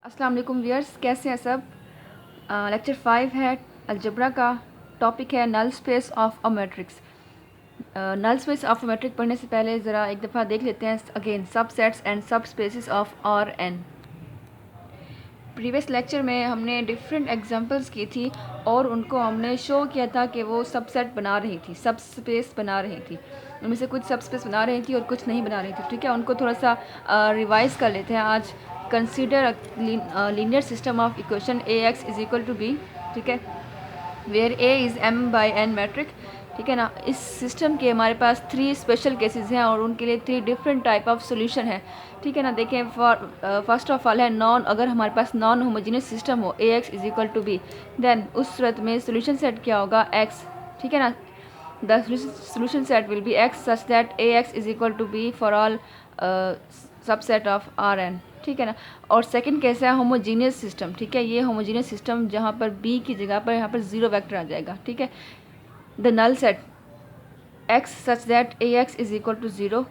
अस्सलाम वालेकुम व्यूअर्स, कैसे हैं सब। लेक्चर 5 है अलजेब्रा का। टॉपिक है null space of a matrix. Null space of a matrix पढ़ने से पहले ज़रा एक दफ़ा देख लेते हैं again subsets and subspaces of R N. Previous lecture में हमने डिफरेंट एग्जांपल्स की थी और उनको हमने शो किया था कि वो सबसेट बना रही थी, सब स्पेस बना रही थी। उनमें से कुछ सब स्पेस बना रही थी और कुछ नहीं बना रही थी। ठीक है, उनको थोड़ा सा रिवाइज कर लेते हैं आज। Consider linear system of equation A x is equal to B. ठीक है, where A is M by N matrix. ठीक है ना। इस सिस्टम के हमारे पास 3 स्पेशल केसेस हैं और उनके लिए 3 डिफरेंट टाइप ऑफ सॉल्यूशन है। ठीक है ना। देखें, फर्स्ट ऑफ ऑल है नॉन, अगर हमारे पास नॉन होमोजीनियस सिस्टम हो A x is equal to b, then उस सूरत में सोल्यूशन सेट क्या होगा एक्स। ठीक है ना। The solution set will be x such that ax is equal to b for all subset of R N. ठीक है ना। और सेकंड केस है होमोजीनियस सिस्टम। ठीक है, ये होमोजीनियस सिस्टम जहाँ पर b की जगह पर यहाँ पर ज़ीरो वेक्टर आ जाएगा। ठीक है, the null set x such that ax is equal to zero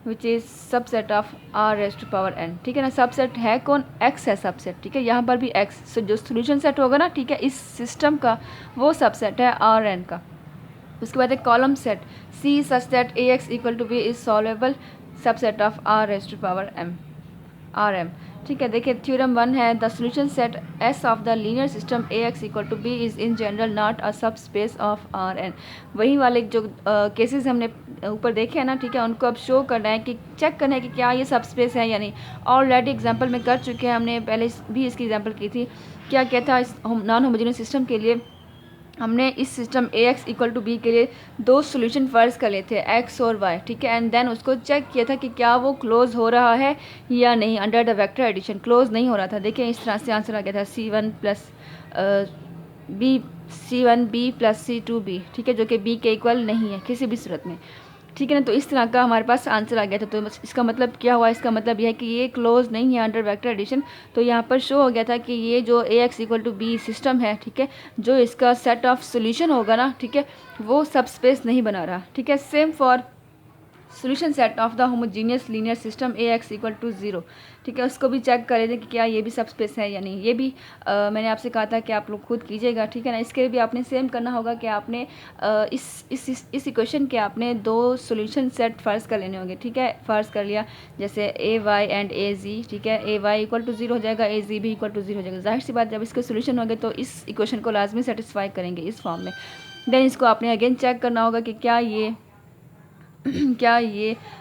which is subset of r raise to power n। ठीक है ना। सबसेट है कौन, x है सबसेट। ठीक है, यहाँ पर भी x, सो जो सोल्यूशन सेट होगा ना, ठीक है, इस सिस्टम का वो सबसेट है आर एन का। उसके बाद एक column set C such that A x equal to B is solvable subset of R raise to power m R M. ठीक है, देखिए थ्योरम 1 है the solution set S of the linear system A x equal to B is in general not a सब space of R N. वही वाले जो cases हमने ऊपर देखे हैं ना, ठीक है, उनको अब शो करना है कि चेक करना है कि क्या ये सब स्पेस है या नहीं। ऑलरेडी एग्जांपल में कर चुके हैं, हमने पहले भी इसकी एग्जांपल की थी। क्या क्या था इस नॉन होमोजेनियस सिस्टम के लिए, हमने इस system A x equal to B के लिए 2 सॉल्यूशन फ़र्ज कर लिए थे एक्स और वाई। ठीक है, एंड देन उसको चेक किया था कि क्या वो क्लोज हो रहा है या नहीं under the vector addition. Close नहीं हो रहा था। देखिए इस तरह से आंसर आ गया था C1 B प्लस C2B। ठीक है, जो कि B के इक्वल नहीं है किसी भी सूरत में। ठीक है ना। तो इस तरह का हमारे पास आंसर आ गया था। तो इसका मतलब क्या हुआ, इसका मतलब यह है कि ये क्लोज नहीं है अंडर वेक्टर एडिशन। तो यहाँ पर शो हो गया था कि ये जो A x equal to b system है, ठीक है, जो इसका सेट ऑफ सोल्यूशन होगा ना, ठीक है, वो सब स्पेस नहीं बना रहा। ठीक है, same for solution set of the homogeneous linear system A x equal to zero. ठीक है, उसको भी चेक कर लेते कि क्या ये भी सब स्पेस है या नहीं। ये भी मैंने आपसे कहा था कि आप लोग खुद कीजिएगा। ठीक है ना। इसके लिए भी आपने सेम करना होगा कि आपने इस इक्वेशन के आपने 2 सॉल्यूशन सेट फ़र्ज कर लेने होंगे। ठीक है, फ़र्ज कर लिया जैसे ए वाई एंड ए जी। ठीक है, ए वाई इक्वल टू ज़ीरो हो जाएगा, ए जी भी इक्वल टू ज़ीरो हो जाएगा। जाहिर सी बात, जब इसके सोल्यूशन होंगे तो इस इक्वेशन को लाजमी सेटिस्फाई करेंगे इस फॉर्म में। देन इसको आपने अगेन चेक करना होगा कि क्या ये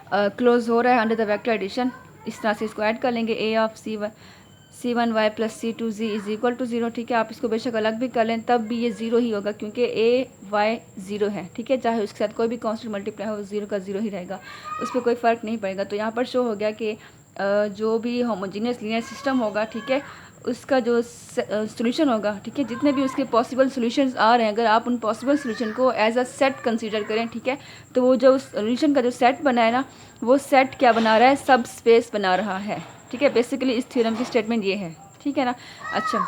क्लोज हो रहा है अंडर द वेक्टर एडिशन। इस तरह से इसको ऐड कर लेंगे, A of C1 Y plus C2Z is equal to zero. ठीक है, आप इसको बेशक अलग भी कर लें तब भी ये ज़ीरो ही होगा क्योंकि AY ज़ीरो है। ठीक है, चाहे उसके साथ कोई भी कांस्टेंट मल्टीप्लाई हो, ज़ीरो का ज़ीरो ही रहेगा, उस पर कोई फ़र्क नहीं पड़ेगा। तो यहाँ पर शो हो गया कि जो भी होमोजीनियस लीनियर सिस्टम होगा, ठीक है, उसका जो सोल्यूशन होगा, ठीक है, जितने भी उसके पॉसिबल सॉल्यूशंस आ रहे हैं, अगर आप उन पॉसिबल सॉल्यूशन को एज अ सेट कंसीडर करें, ठीक है, तो वो जो सॉल्यूशन का जो सेट बना है ना, वो सेट क्या बना रहा है, सब स्पेस बना रहा है। ठीक है, बेसिकली इस थ्योरम की स्टेटमेंट ये है। ठीक है ना। अच्छा,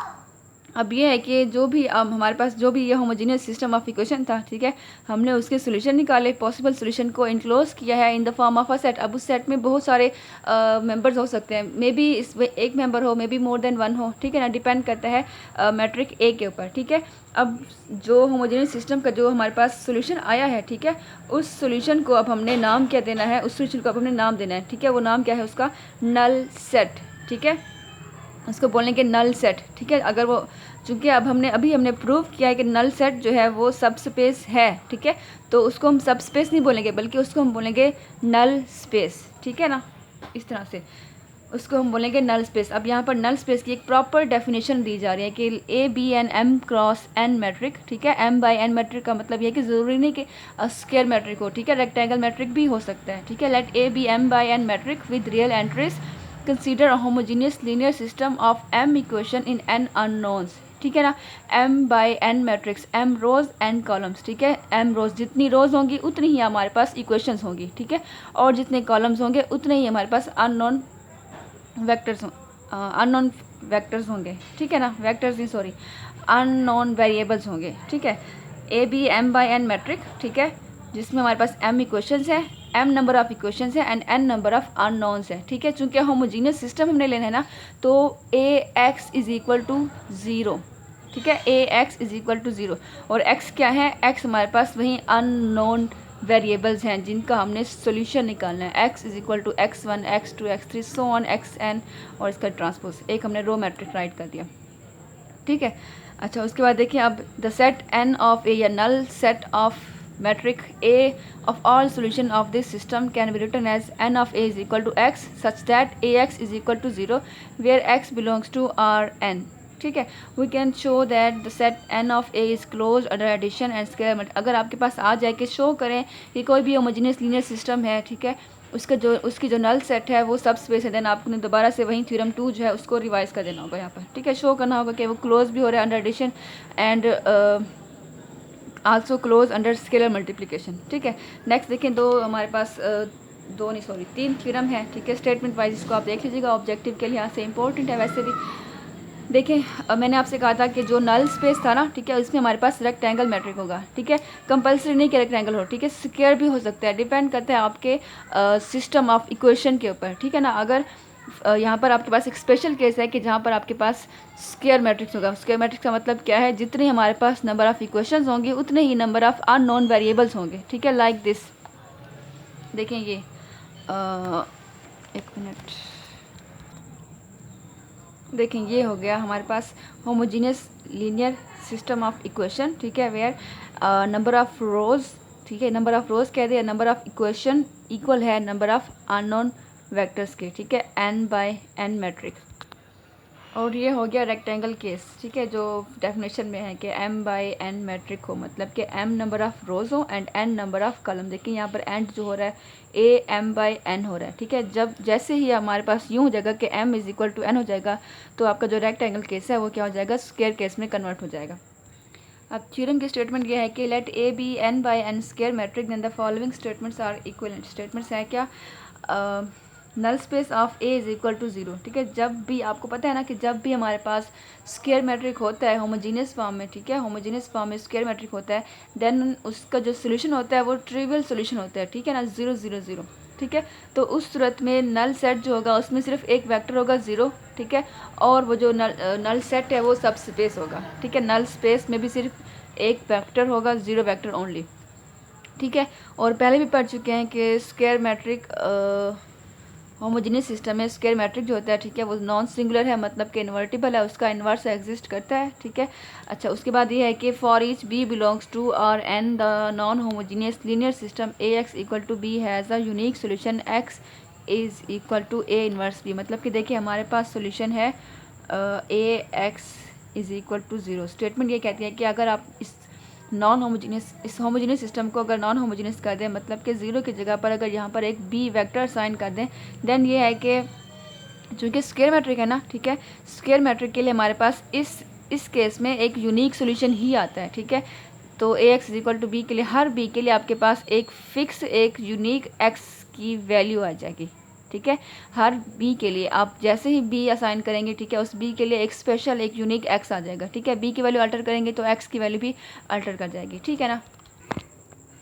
अब ये है कि जो भी हमारे पास जो भी ये होमोजीनियस सिस्टम ऑफ इक्वेशन था, ठीक है, हमने उसके सोल्यूशन निकाले, पॉसिबल सोल्यूशन को इनक्लोज किया है in the form of a set. अब उस सेट में बहुत सारे मेंबर्स हो सकते हैं, मे बी इसमें एक मेंबर हो, may be more than one हो। ठीक है ना, डिपेंड करता है मैट्रिक ए के ऊपर। ठीक है, अब जो होमोजीनियस सिस्टम का जो हमारे पास सोल्यूशन आया है, ठीक है, उस सोल्यूशन को अब हमने नाम क्या देना है, उस सोल्यूशन को अब हमने नाम देना है। ठीक है, वो नाम क्या है उसका, नल सेट। ठीक है, उसको बोलेंगे नल सेट। ठीक है, अगर वो, चूँकि अब हमने प्रूव किया है कि नल सेट जो है वो सब स्पेस है, ठीक है, तो उसको हम सब स्पेस नहीं बोलेंगे बल्कि उसको हम बोलेंगे नल स्पेस। ठीक है ना, इस तरह से उसको हम बोलेंगे नल स्पेस। अब यहाँ पर नल स्पेस की एक प्रॉपर डेफिनेशन दी जा रही है कि A be an M cross N matrix. ठीक है, एम बाई एन मैट्रिक का मतलब ये है कि ज़रूरी नहीं कि स्क्वायर मैट्रिक हो। ठीक है, रेक्टेंगल मैट्रिक भी हो सकता है। ठीक है, let A be M by N matrix with real entries, consider a homogeneous linear system of M equation in N unknowns. ठीक है ना, m by N matrix, m rows N columns. ठीक है, m रोज, जितनी रोज होंगी उतनी ही हमारे पास इक्वेशंस होंगी। ठीक है, और जितने कॉलम्स होंगे उतने ही हमारे पास अननोन वेक्टर्स होंगे। ठीक है ना, वेक्टर्स ही, सॉरी, अननोन वेरिएबल्स होंगे। ठीक है, A be M by N matrix, ठीक है, जिसमें हमारे पास m इक्वेशंस है, m नंबर ऑफ इक्वेशंस है and n number of unknowns है, ठीक है। चूँकि होमोजीनियस सिस्टम हमने लेना है ना, तो ax इज इक्वल टू 0, ठीक है। ax इज इक्वल टू 0 और x क्या है, x हमारे पास वही अननोन वेरिएबल्स हैं जिनका हमने सोल्यूशन निकालना है। x is equal to x1 x2 x3 so on xn और इसका ट्रांसपोज एक हमने रो मैट्रिक्स राइट कर दिया, ठीक है। अच्छा, उसके बाद देखिए अब the set n of A या null set of metric A of all solution of this system can be written as n of A is equal to x such that ax is equal to 0 where x belongs to Rn, ठीक है। We can show that the set n of a is close under addition and scalar multiplication. अगर आपके पास आ जाए कि show करें कि कोई भी होमोजेनियस लीनियर सिस्टम है, ठीक है, उसकी जो नल सेट है वो सब स्पेस है, देन आपने दोबारा से वही थ्योरम 2 जो है उसको रिवाइज कर देना होगा यहाँ पर, ठीक है। शो करना होगा कि वो क्लोज भी हो रहा है under addition and also close under scalar multiplication, ठीक है। नेक्स्ट देखें, तीन थ्योरम है, ठीक है। स्टेटमेंट वाइज इसको आप देख लीजिएगा, ऑब्जेक्टिव के लिहाज से इंपॉर्टेंट है। वैसे भी देखें, मैंने आपसे कहा था कि जो नल स्पेस था ना, ठीक है, उसमें हमारे पास रेक्टेंगल मैट्रिक होगा, ठीक है। कंपल्सरी नहीं कि रेक्टेंगल हो, ठीक है, स्क्वायर भी हो सकता है, डिपेंड करता है आपके सिस्टम ऑफ इक्वेशन के ऊपर, ठीक है ना। अगर यहाँ पर आपके पास एक स्पेशल केस है कि जहाँ पर आपके पास स्क्वायर मैट्रिक्स होगा। स्क्वायर मैट्रिक्स का मतलब क्या है, जितने हमारे पास नंबर ऑफ़ इक्वेशंस होंगे उतने ही नंबर ऑफ़ अननोन वेरिएबल्स होंगे, ठीक है। लाइक दिस, देखें ये एक मिनट, देखें ये हो गया हमारे पास homogeneous linear system of equation, ठीक है, वेयर नंबर ऑफ़ रोज़, ठीक है, नंबर ऑफ़ रोज़ कह दिया, नंबर ऑफ़ इक्वेशन इक्वल है नंबर ऑफ़ अननोन वेक्टर्स के, ठीक है, n बाय n मैट्रिक्स। और ये हो गया रेक्टेंगल केस, ठीक है, जो डेफिनेशन में है कि m बाय n मैट्रिक हो, मतलब कि m नंबर ऑफ़ रोज़ हो and n number of column. देखिए यहाँ पर एंड जो हो रहा है a m बाय n हो रहा है, ठीक है। जब जैसे ही हमारे पास यूँ हो जाएगा कि m is equal to n हो जाएगा, तो आपका जो रेक्टेंगल केस है वो क्या हो जाएगा, स्क्वायर केस में कन्वर्ट हो जाएगा। अब थ्योरम की स्टेटमेंट ये है कि let a be n by n square matrix then the following statements are equivalent. Statements है क्या, null space of A is equal to 0, ठीक है। जब भी आपको पता है ना कि जब भी हमारे पास स्क्वायर मैट्रिक होता है होमोजीनियस फॉर्म में, ठीक है, होमोजीनियस फॉर्म में स्क्वायर मैट्रिक होता है, देन उसका जो सोल्यूशन होता है वो ट्रिवियल सोल्यूशन होता है, ठीक है ना, 0 0 0, ठीक है। तो उस सूरत में नल सेट जो होगा उसमें सिर्फ एक वेक्टर होगा 0, ठीक है, और वो जो नल सेट है वो सब स्पेस होगा, ठीक है। नल स्पेस में भी सिर्फ एक वेक्टर होगा, 0 वेक्टर ओनली, ठीक है। और पहले भी पढ़ चुके हैं कि स्क्वायर मैट्रिक होमोजेनियस सिस्टम में स्क्वायर मैट्रिक जो होता है, ठीक है, वो नॉन सिंगुलर है, मतलब कि इन्वर्टिबल है, उसका इन्वर्स एग्जिस्ट करता है, ठीक है। अच्छा, उसके बाद ये है कि for each b belongs to R n the non homogeneous linear system A x equal to b has a unique solution x is equal to A inverse b. मतलब कि देखिए हमारे पास सोल्यूशन है A x is equal to 0। Statement ये कहती है कि अगर आप इस होमोजीनियस सिस्टम को अगर नॉन होमोजीनियस कर दें, मतलब कि 0 की जगह पर अगर यहाँ पर एक बी वेक्टर साइन कर दें, देन ये है कि चूँकि स्क्वायर मैट्रिक है ना, ठीक है, स्क्वायर मैट्रिक के लिए हमारे पास इस केस में एक यूनिक सोल्यूशन ही आता है, ठीक है। तो A x is equal to B के लिए, हर बी के लिए आपके पास एक फिक्स एक यूनिक एक्स की वैल्यू आ जाएगी, ठीक है। हर बी के लिए आप जैसे ही बी असाइन करेंगे, ठीक है, उस बी के लिए एक स्पेशल एक यूनिक एक्स आ जाएगा, ठीक है। बी की वैल्यू अल्टर करेंगे तो एक्स की वैल्यू भी अल्टर कर जाएगी, ठीक है ना।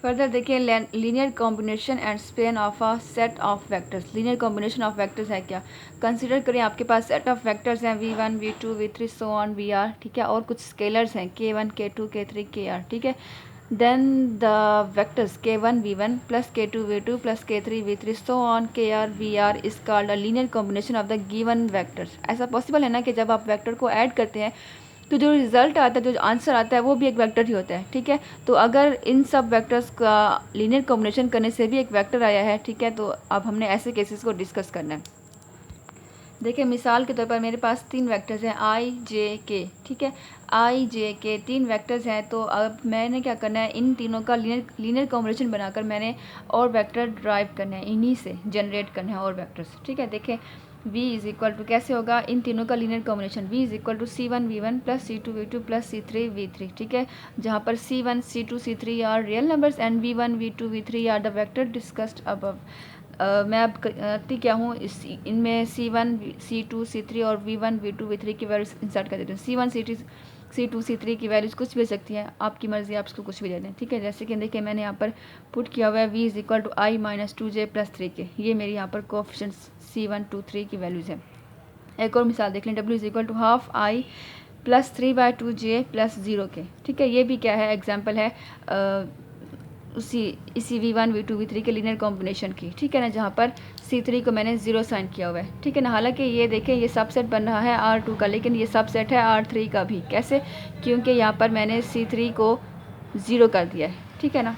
फर्दर देखिए, linear combination and Spain of a set of vectors. Linear combination of vectors है क्या, कंसिडर करें आपके पास सेट ऑफ वेक्टर्स हैं v1 v2 v3 so on vr, ठीक है, और कुछ स्केलर्स हैं k1 k2 k3 kr, ठीक है। Then the vectors k1 v1 plus k2 v2 plus k3 v3 so on kr vr is called a linear combination of the given vectors. ऐसा possible है ना कि जब आप वेक्टर को ऐड करते हैं तो जो रिज़ल्ट आता है, जो आंसर आता है, वो भी एक वेक्टर ही होता है, ठीक है। तो अगर इन सब वेक्टर्स का लीनियर कॉम्बिनेशन करने से भी एक वेक्टर आया है, ठीक है, तो अब हमने ऐसे केसेस को डिस्कस करना है। देखिए मिसाल के तौर पर मेरे पास 3 वेक्टर्स हैं i j k, ठीक है, i j k 3 वेक्टर्स हैं। तो अब मैंने क्या करना है, इन तीनों का लीनियर कॉम्बिनेशन बनाकर मैंने और वेक्टर ड्राइव करना है, इन्हीं से जनरेट करना है और वेक्टर्स, ठीक है। देखें v इज़ इक्वल टू कैसे होगा, इन तीनों का linear combination v is equal to c1 v1 plus c2 v2 plus c3 v3, ठीक है, जहाँ पर c1 c2 c3 are real numbers and v1 v2 v3 are the vector discussed above. मैं अब करती क्या हूँ, इनमें C1 C2 C3 और V1 V2 V3 की वैल्यूज इंसर्ट कर देती हूँ। C1 C2 C3 की वैल्यूज कुछ भी हो सकती है, आपकी मर्ज़ी, आप इसको कुछ भी दे दें, ठीक है। जैसे कि देखिए मैंने यहाँ पर पुट किया हुआ है V is equal to I minus 2J plus 3K, ये मेरी यहाँ पर कोएफिशिएंट्स C1 2 3 की वैल्यूज़ है। एक और मिसाल देख लें, W is equal to half I plus 3/2J plus 0K, ठीक है। ये भी क्या है, एग्जाम्पल है इसी V1 V2 V3 के लीनियर कॉम्बिनेशन की, ठीक है ना, जहाँ पर C3 को मैंने 0 साइन किया हुआ है, ठीक है ना। हालांकि ये देखें ये सबसेट बन रहा है R2 का, लेकिन ये सबसेट है R3 का भी। कैसे? क्योंकि यहाँ पर मैंने C3 को 0 कर दिया है, ठीक है ना।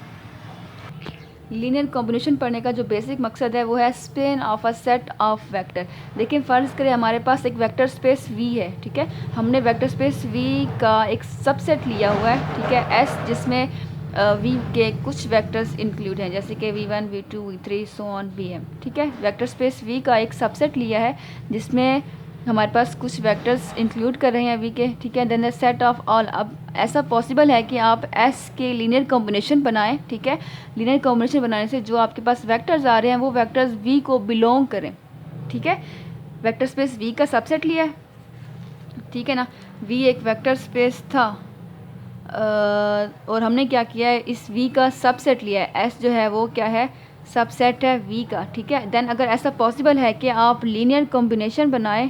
लीनियर कॉम्बिनेशन पढ़ने का जो बेसिक मकसद है वो है span of a set of vector. देखिए फ़र्ज़ करें हमारे पास एक वेक्टर स्पेस V है, ठीक है। हमने वेक्टर स्पेस V का एक सबसेट लिया हुआ है, ठीक है, S, जिसमें V के कुछ वेक्टर्स इंक्लूड हैं, जैसे कि V1 V2 V3 so on Vm, ठीक है। वेक्टर स्पेस V का एक सबसेट लिया है जिसमें हमारे पास कुछ वेक्टर्स इंक्लूड कर रहे हैं V के, ठीक है। Then the set of all, अब ऐसा पॉसिबल है कि आप S के लीनियर कॉम्बिनेशन बनाएं, ठीक है। लीनियर कॉम्बिनेशन बनाने से जो आपके पास वेक्टर्स आ रहे हैं वो वेक्टर्स V को बिलोंग करें, ठीक है। वेक्टर स्पेस V का सबसेट लिया है, ठीक है ना। V एक वेक्टर स्पेस था और हमने क्या किया है, इस V का सबसेट लिया है। S जो है वो क्या है, सबसेट है V का, ठीक है। देन अगर ऐसा पॉसिबल है कि आप लीनियर कॉम्बिनेशन बनाएं,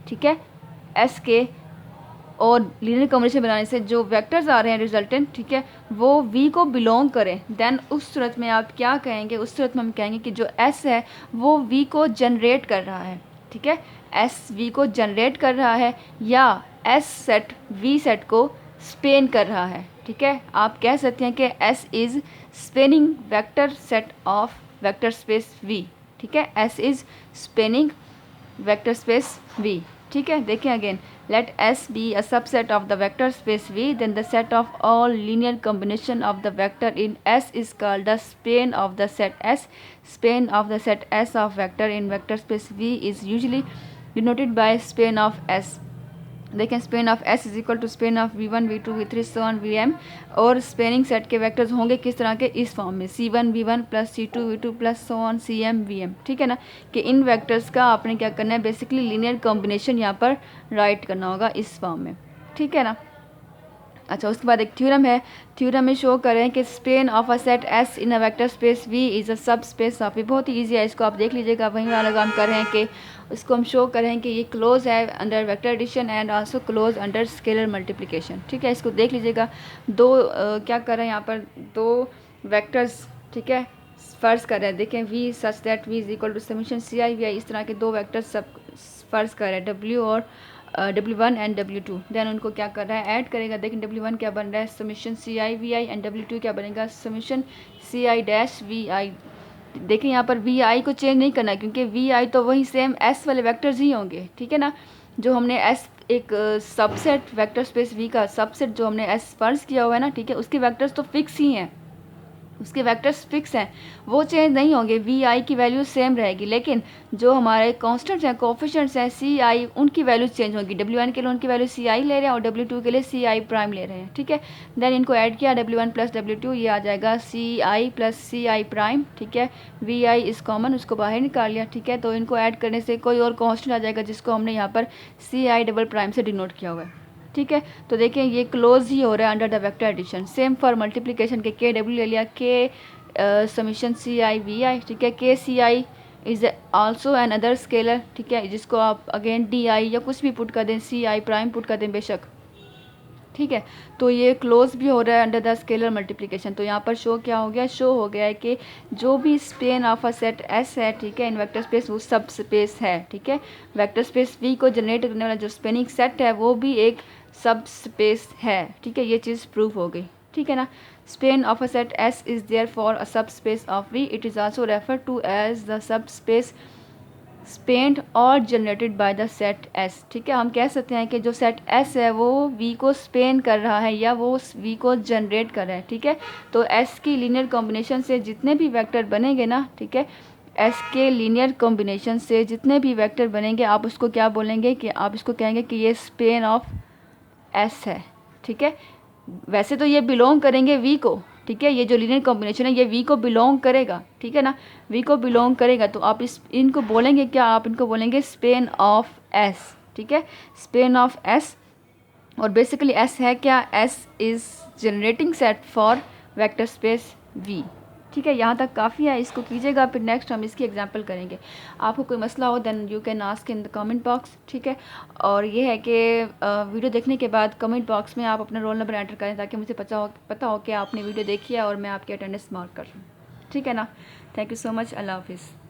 ठीक है, S के, और लीनियर कॉम्बिनेशन बनाने से जो वेक्टर्स आ रहे हैं रिजल्टेंट, ठीक है, वो V को बिलोंग करें, देन उस सूरत में आप क्या कहेंगे, उस सूरत में हम कहेंगे कि जो S है वो V को जनरेट कर रहा है, ठीक है। S V को जनरेट कर रहा है या S सेट V सेट को स्पेन कर रहा है, ठीक है। आप कह सकते हैं कि S is spanning vector set of vector space V, ठीक है। S is spanning vector space V, ठीक है। देखें again, let S be a subset of the vector space V, then the set of all linear combination of the vector in S is called the span of the set S. Span of the set S of vector in vector space V is usually denoted by span of S. देखें span of S is equal to span of V1 V2 V3 so on Vm, और spanning set के vectors होंगे किस तरह के, इस form में C1 V1 plus C2 V2 plus so on Cm Vm, ठीक है ना। कि इन वेक्टर्स का आपने क्या करना है, बेसिकली लीनियर कॉम्बिनेशन यहाँ पर राइट करना होगा इस फॉर्म में, ठीक है ना। अच्छा, उसके बाद एक थ्योरम है, थ्योरम में शो करें कि Spain of a set S in a vector space V is a सब स्पेस ऑफ, ये बहुत ही ईजी है, इसको आप देख लीजिएगा। वहीं वाला काम कर रहे हैं कि उसको हम शो करें कि ये क्लोज है under vector addition and also close under scalar multiplication, ठीक है। इसको देख लीजिएगा, दो क्या कर रहे हैं यहाँ पर, दो वेक्टर्स, ठीक है, फ़र्ज़ कर रहे हैं। देखें V such that V is equal to summation CI इस तरह के दो वेक्टर्स सब फ़र्ज़ कर रहे हैं, W और W1 एंड W2। देन उनको क्या कर रहा है, ऐड करेगा। देखें W1 क्या बन रहा है, summation CI VI, and W2 क्या बनेगा, समीशन CI डैश VI। देखें यहाँ पर VI को चेंज नहीं करना क्योंकि VI तो वही सेम S वाले वेक्टर्स ही होंगे, ठीक है ना। जो हमने S एक सबसेट वेक्टर स्पेस V का सबसेट जो हमने S फर्ज किया हुआ है ना, ठीक है, उसके वेक्टर्स तो फिक्स ही हैं, उसके वेक्टर्स फिक्स हैं, वो चेंज नहीं होंगे, VI की वैल्यू सेम रहेगी। लेकिन जो हमारे कांस्टेंट्स हैं, कोएफिशिएंट्स हैं CI, उनकी वैल्यू चेंज होगी। W1 के लिए उनकी वैल्यू CI ले रहे हैं और W2 के लिए CI प्राइम ले रहे हैं, ठीक है। देन इनको ऐड किया, W1 प्लस W2, ये आ जाएगा CI प्लस CI प्राइम, ठीक है। VI इज़ कॉमन, उसको बाहर निकाल लिया, ठीक है। तो इनको ऐड करने से कोई और कांस्टेंट आ जाएगा जिसको हमने यहाँ पर CI डबल प्राइम से डिनोट किया हुआ है, ठीक है। तो देखें ये क्लोज ही हो रहा है under the vector addition. Same for multiplication के KW ले लिया, K समीशन CI VI, ठीक है। KCI is also an other scalar, ठीक है, जिसको आप अगेन DI या कुछ भी पुट कर दें, CI प्राइम पुट कर दें बेशक, ठीक है। तो ये क्लोज भी हो रहा है अंडर द स्केलर मल्टीप्लिकेशन। तो यहाँ पर शो क्या हो गया, शो हो गया है कि जो भी Spain of a set S है, ठीक है, इन वेक्टर स्पेस वो सब स्पेस है, ठीक है। वेक्टर स्पेस V को जनरेट करने वाला जो स्पेनिंग सेट है वो भी एक सब स्पेस है, ठीक है। ये चीज़ प्रूव हो गई, ठीक है ना। Span of a set S is there for a सब space of V, it is also refer to as the sub space spanned or generated by the set S, ठीक है। हम कह सकते हैं कि जो सेट S है वो V को स्पेन कर रहा है या वो V को जनरेट कर रहा है, ठीक है। तो S की लीनियर कॉम्बिनेशन से जितने भी वेक्टर बनेंगे ना, ठीक है, S के लीनियर कॉम्बिनेशन से जितने भी वेक्टर बनेंगे आप उसको क्या बोलेंगे, कि आप इसको कहेंगे कि ये स्पेन ऑफ S है, ठीक है। वैसे तो ये बिलोंग करेंगे V को, ठीक है। ये जो लीनियर कॉम्बिनेशन है ये वी को बिलोंग करेगा, ठीक है ना, वी को बिलोंग करेगा। तो आप इनको बोलेंगे क्या, आप इनको बोलेंगे स्पेन ऑफ एस, ठीक है, स्पेन ऑफ एस। और बेसिकली एस है क्या, S is generating set for vector space V, ठीक है। यहाँ तक काफ़ी है, इसको कीजिएगा, फिर नेक्स्ट हम इसकी एग्जांपल करेंगे। आपको कोई मसला हो then you can ask in the comment box, ठीक है। और ये है कि वीडियो देखने के बाद कमेंट बॉक्स में आप अपना रोल नंबर एंटर करें ताकि मुझे पता हो कि आपने वीडियो देखी है और मैं आपकी अटेंडेंस मार्क कर लूँ, ठीक है ना। थैंक यू सो मच, अल्लाह हाफिज़।